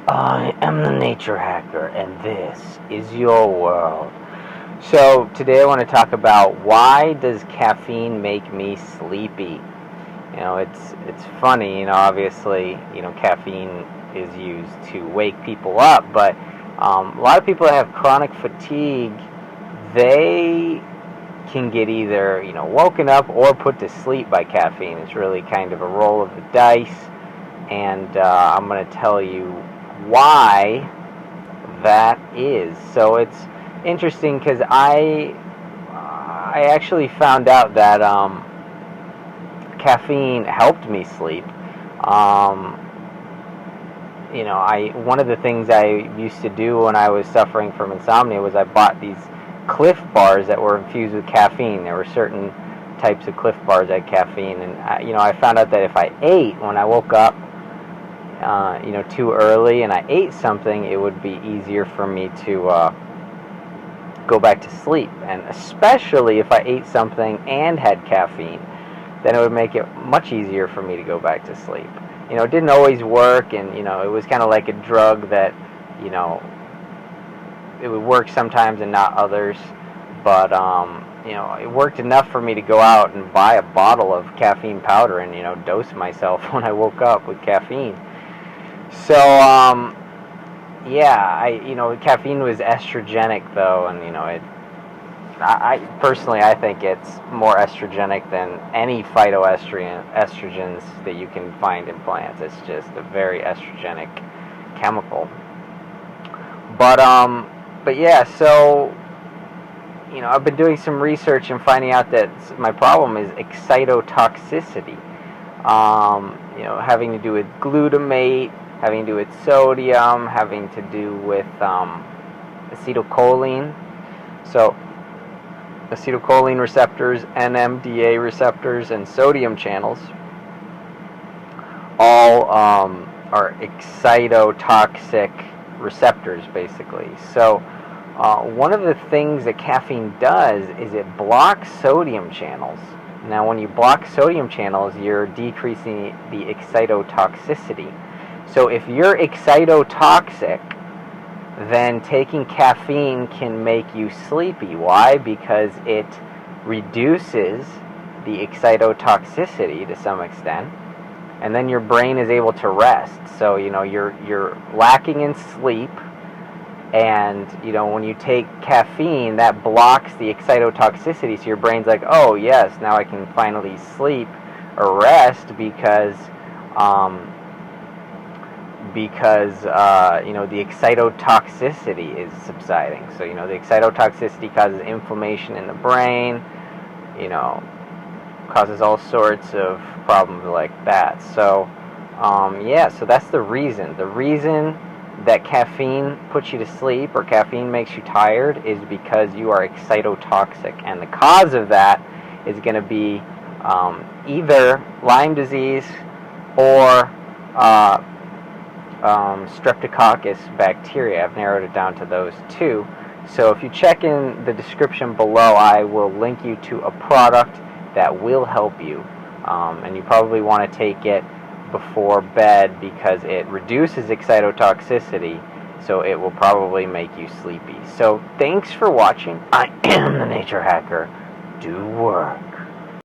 I am the Nature Hacker, and this is your world. So today I want to talk about why does caffeine make me sleepy? It's funny. Obviously, caffeine is used to wake people up, but a lot of people that have chronic fatigue, they can get either woken up or put to sleep by caffeine. It's really kind of a roll of the dice, and I'm going to tell you why that is. So it's interesting because I actually found out that caffeine helped me sleep. One of the things I used to do when I was suffering from insomnia was I bought these Cliff bars that were infused with caffeine. There were certain types of Cliff bars that had caffeine, and I found out that if I ate when I woke up too early and I ate something, it would be easier for me to go back to sleep. And especially if I ate something and had caffeine, then it would make it much easier for me to go back to sleep. It didn't always work, and it was kind of like a drug that it would work sometimes and not others. But it worked enough for me to go out and buy a bottle of caffeine powder and dose myself when I woke up with caffeine. So caffeine was estrogenic though, and I personally I think it's more estrogenic than any phytoestrogens that you can find in plants. It's just a very estrogenic chemical. But yeah, so I've been doing some research and finding out that my problem is excitotoxicity. Having to do with glutamate, having to do with sodium, having to do with acetylcholine. So acetylcholine receptors, NMDA receptors, and sodium channels all are excitotoxic receptors, basically. So one of the things that caffeine does is it blocks sodium channels. Now, when you block sodium channels, you're decreasing the excitotoxicity. So if you're excitotoxic, then taking caffeine can make you sleepy. Why? Because it reduces the excitotoxicity to some extent, and then your brain is able to rest. So you're lacking in sleep, and when you take caffeine, that blocks the excitotoxicity. So your brain's like, oh yes, now I can finally sleep or rest because the excitotoxicity is subsiding. So the excitotoxicity causes inflammation in the brain, causes all sorts of problems like that. So so that's the reason that caffeine puts you to sleep or caffeine makes you tired is because you are excitotoxic, and the cause of that is going to be either Lyme disease or Streptococcus bacteria. I've narrowed it down to those two. So if you check in the description below, I will link you to a product that will help you. And you probably want to take it before bed because it reduces excitotoxicity, so it will probably make you sleepy. So thanks for watching. I am the Nature Hacker. Do work.